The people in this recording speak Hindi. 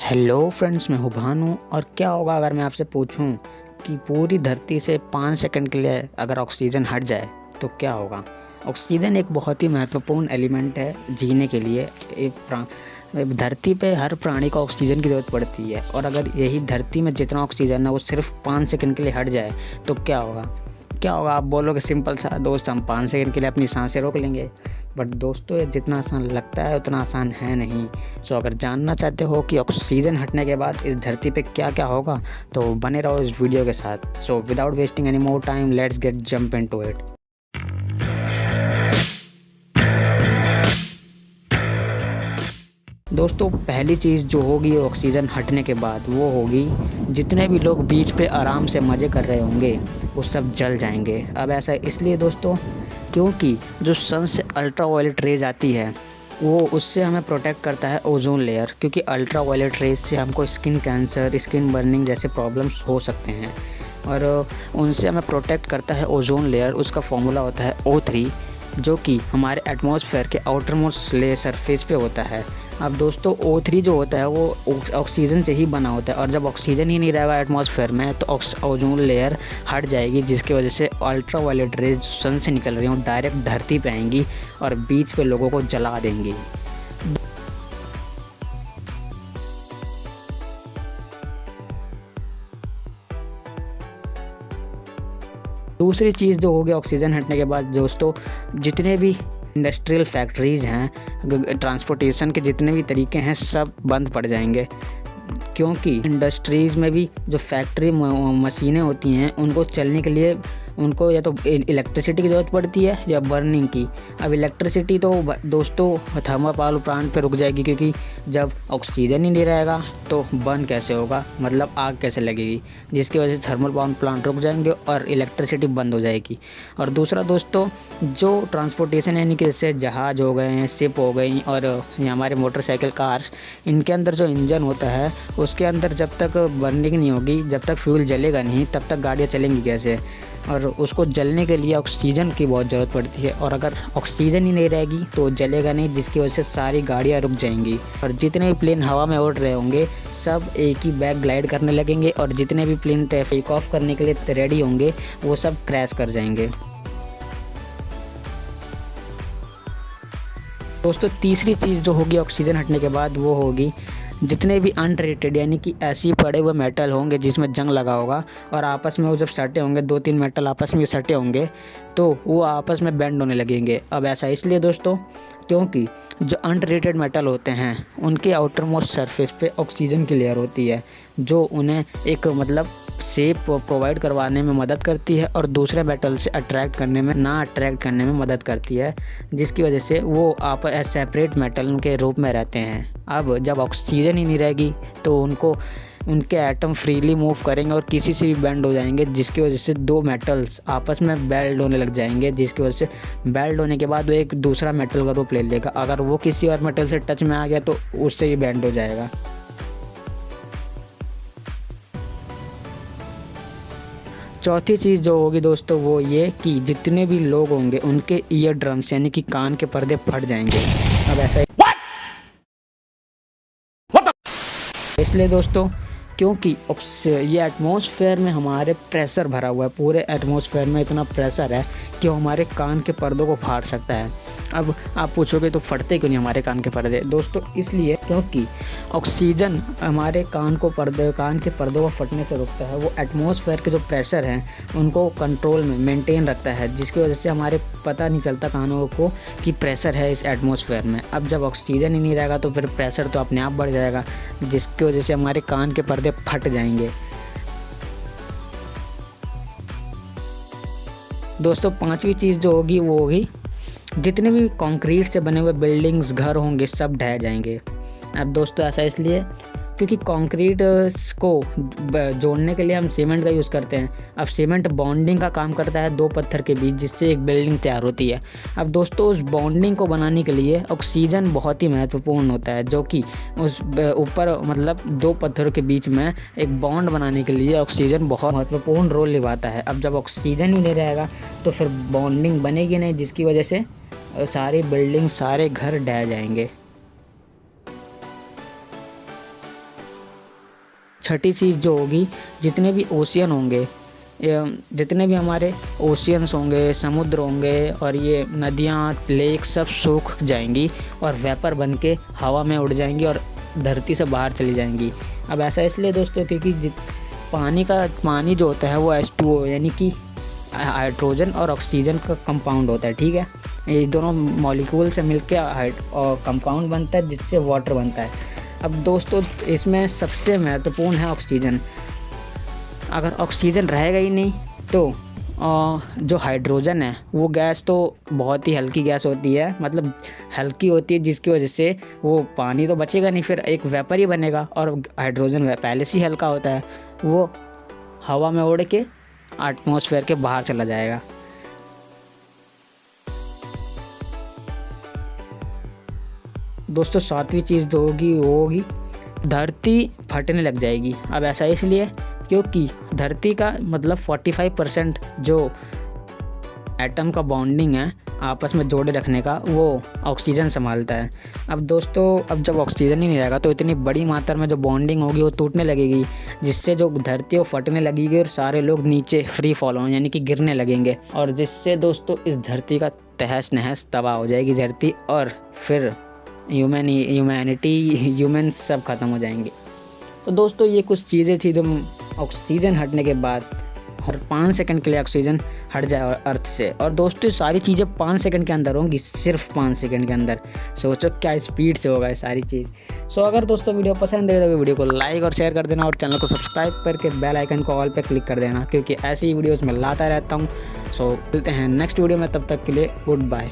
हेलो फ्रेंड्स, मैं हूँ भानु। और क्या होगा अगर मैं आपसे पूछूं कि पूरी धरती से 5 सेकंड के लिए अगर ऑक्सीजन हट जाए तो क्या होगा। ऑक्सीजन एक बहुत ही महत्वपूर्ण एलिमेंट है जीने के लिए। धरती पे हर प्राणी को ऑक्सीजन की ज़रूरत पड़ती है, और अगर यही धरती में जितना ऑक्सीजन है वो सिर्फ 5 सेकंड के लिए हट जाए तो क्या होगा। आप बोलोगे सिंपल सा, दोस्त हम 5 सेकंड के लिए अपनी सांसें रोक लेंगे। बट दोस्तों, ये जितना आसान लगता है उतना आसान है नहीं। अगर जानना चाहते हो कि ऑक्सीजन हटने के बाद इस धरती पे क्या क्या होगा तो बने रहो इस वीडियो के साथ। Without wasting any more time, let's get jump into it. दोस्तों, पहली चीज़ जो होगी ऑक्सीजन हटने के बाद वो होगी, जितने भी लोग बीच पे आराम से मज़े कर रहे होंगे वो सब जल जाएंगे। अब ऐसा इसलिए दोस्तों, क्योंकि जो सन से अल्ट्रा वायलेट रेज आती है वो उससे हमें प्रोटेक्ट करता है ओजोन लेयर, क्योंकि अल्ट्रा वायलेट रेज से हमको स्किन कैंसर, स्किन बर्निंग जैसे प्रॉब्लम्स हो सकते हैं, और उनसे हमें प्रोटेक्ट करता है ओजोन लेयर। उसका फॉर्मूला होता है O3, जो कि हमारे एटमॉस्फेयर के आउटर मोस्ट लेयर सरफेस पे होता है। अब दोस्तों, O3 जो होता है वो ऑक्सीजन से ही बना होता है, और जब ऑक्सीजन ही नहीं रहेगा एटमॉस्फेयर में तो ओजोन लेयर हट जाएगी, जिसकी वजह से अल्ट्रा वायलेट रेज सन से निकल रही हैं डायरेक्ट धरती पे आएंगी और बीच पे लोगों को जला देंगी। दूसरी चीज़ जो होगी ऑक्सीजन हटने के बाद दोस्तों, जितने भी इंडस्ट्रियल फैक्ट्रीज़ हैं, ट्रांसपोर्टेशन के जितने भी तरीके हैं सब बंद पड़ जाएंगे, क्योंकि इंडस्ट्रीज़ में भी जो फैक्ट्री मशीनें होती हैं उनको चलने के लिए उनको या तो इलेक्ट्रिसिटी की ज़रूरत पड़ती है या बर्निंग की। अब इलेक्ट्रिसिटी तो दोस्तों थर्मल पावर प्लांट पे रुक जाएगी, क्योंकि जब ऑक्सीजन ही नहीं रहेगा तो बर्न कैसे होगा, मतलब आग कैसे लगेगी, जिसकी वजह से थर्मल पावर प्लांट रुक जाएंगे और इलेक्ट्रिसिटी बंद हो जाएगी। और दूसरा दोस्तों, जो ट्रांसपोर्टेशन यानी कि जैसे जहाज़ हो गए हैं, शिप हो गई, और ये हमारे मोटरसाइकिल, कार्स, इनके अंदर जो इंजन होता है उसके अंदर जब तक बर्निंग नहीं होगी, जब तक फ्यूल जलेगा नहीं, तब तक गाड़ियाँ चलेंगी कैसे। और उसको जलने के लिए ऑक्सीजन की बहुत ज़रूरत पड़ती है, और अगर ऑक्सीजन ही नहीं रहेगी तो जलेगा नहीं, जिसकी वजह से सारी गाड़ियाँ रुक जाएंगी। और जितने भी प्लेन हवा में उड़ रहे होंगे सब एक ही बैग ग्लाइड करने लगेंगे, और जितने भी प्लेन टेक ऑफ करने के लिए रेडी होंगे वो सब क्रैश कर जाएंगे। दोस्तों, तीसरी चीज़ जो होगी ऑक्सीजन हटने के बाद वो होगी, जितने भी अनट्रीटेड यानी कि ऐसे ही पड़े हुए मेटल होंगे जिसमें जंग लगा होगा, और आपस में वो जब सटे होंगे, 2-3 मेटल आपस में सटे होंगे तो वो आपस में बेंड होने लगेंगे। अब ऐसा इसलिए दोस्तों, क्योंकि जो अनट्रीटेड मेटल होते हैं उनके आउटर मोस्ट सरफेस पे ऑक्सीजन की लेयर होती है, जो उन्हें एक मतलब शेप प्रोवाइड करवाने में मदद करती है और दूसरे मेटल से अट्रैक्ट करने में मदद करती है, जिसकी वजह से वो आप सेपरेट मेटल के रूप में रहते हैं। अब जब ऑक्सीजन ही नहीं रहेगी तो उनके एटम फ्रीली मूव करेंगे और किसी से भी बेंड हो जाएंगे, जिसकी वजह से दो मेटल्स आपस में बेल्ड होने लग जाएंगे, जिसकी वजह से बेल्ड होने के बाद वो एक दूसरा मेटल का रूप ले लेगा। अगर वो किसी और मेटल से टच में आ गया तो उससे ही बेंड हो जाएगा। चौथी चीज़ जो होगी दोस्तों वो ये कि जितने भी लोग होंगे उनके ईयर ड्रम्स यानी कि कान के पर्दे फट जाएंगे। अब ऐसा इसलिए दोस्तों, क्योंकि ये एटमॉस्फेयर में हमारे प्रेशर भरा हुआ है, पूरे एटमॉस्फेयर में इतना प्रेशर है कि वो हमारे कान के पर्दों को फाड़ सकता है। अब आप पूछोगे तो फटते क्यों नहीं हमारे कान के पर्दे। दोस्तों, इसलिए क्योंकि ऑक्सीजन हमारे कान के पर्दों को फटने से रोकता है। वो एटमॉस्फेयर के जो प्रेशर हैं उनको कंट्रोल में मेंटेन रखता है, जिसकी वजह से हमारे पता नहीं चलता कानों को कि प्रेशर है इस एटमॉस्फेयर में। अब जब ऑक्सीजन ही नहीं रहेगा तो फिर प्रेशर तो अपने आप बढ़ जाएगा, जिसकी वजह से हमारे कान के पर्दे फट जाएंगे। दोस्तों, पांचवी चीज़ जो होगी वो होगी, जितने भी कंक्रीट से बने हुए बिल्डिंग्स, घर होंगे सब ढह जाएंगे। अब दोस्तों, ऐसा इसलिए क्योंकि कंक्रीट को जोड़ने के लिए हम सीमेंट का यूज़ करते हैं। अब सीमेंट बॉन्डिंग का काम करता है दो पत्थर के बीच, जिससे एक बिल्डिंग तैयार होती है। अब दोस्तों, उस बॉन्डिंग को बनाने के लिए ऑक्सीजन बहुत ही महत्वपूर्ण होता है, जो कि उस ऊपर मतलब दो पत्थरों के बीच में एक बॉन्ड बनाने के लिए ऑक्सीजन बहुत महत्वपूर्ण रोल निभाता है। अब जब ऑक्सीजन ही नहीं रहेगा तो फिर बॉन्डिंग बनेगी नहीं, जिसकी वजह से सारी बिल्डिंग, सारे घर ढह जाएंगे। छठी चीज़ जो होगी, जितने भी ओशियन होंगे, जितने भी हमारे ओशियंस होंगे, समुद्र होंगे और ये नदियाँ, लेक सब सूख जाएंगी और वेपर बन के हवा में उड़ जाएंगी और धरती से बाहर चली जाएंगी। अब ऐसा इसलिए दोस्तों क्योंकि पानी जो होता है वो H2O यानी कि हाइड्रोजन और ऑक्सीजन का कंपाउंड होता है, ठीक है। ये दोनों मॉलिक्यूल से मिलकर कंपाउंड बनता है जिससे वाटर बनता है। अब दोस्तों इसमें सबसे महत्वपूर्ण है ऑक्सीजन। अगर ऑक्सीजन रहेगा ही नहीं तो जो हाइड्रोजन है वो गैस तो बहुत ही हल्की गैस होती है, मतलब हल्की होती है, जिसकी वजह से वो पानी तो बचेगा नहीं, फिर एक वेपर ही बनेगा। और हाइड्रोजन पहले से ही हल्का होता है, वो हवा में उड़ के एटमॉस्फेयर के बाहर चला जाएगा। दोस्तों सातवीं चीज़ जो होगी वो होगी धरती फटने लग जाएगी। अब ऐसा इसलिए क्योंकि धरती का मतलब 45% जो एटम का बॉन्डिंग है आपस में जोड़े रखने का, वो ऑक्सीजन संभालता है। अब दोस्तों अब जब ऑक्सीजन ही नहीं रहेगा तो इतनी बड़ी मात्रा में जो बॉन्डिंग होगी वो टूटने लगेगी, जिससे जो धरती वो फटने लगेगी और सारे लोग नीचे फ्री फॉल होंगे यानी कि गिरने लगेंगे, और जिससे दोस्तों इस धरती का तहस नहस तबाह हो जाएगी धरती, और फिर ह्यूमन सब खत्म हो जाएंगे। तो दोस्तों ये कुछ चीज़ें थी जो ऑक्सीजन हटने के बाद हर 5 सेकंड के लिए ऑक्सीजन हट जाए अर्थ से। और दोस्तों सारी चीज़ें 5 सेकंड के अंदर होंगी, सिर्फ 5 सेकंड के अंदर। सोचो क्या स्पीड से होगा ये सारी चीज़। अगर दोस्तों वीडियो पसंद है तो वीडियो को लाइक और शेयर कर देना और चैनल को सब्सक्राइब करके बेल आइकन को ऑल पे क्लिक कर देना, क्योंकि ऐसी वीडियोज़ मैं लाता रहता हूँ। मिलते हैं नेक्स्ट वीडियो में, तब तक के लिए गुड बाय।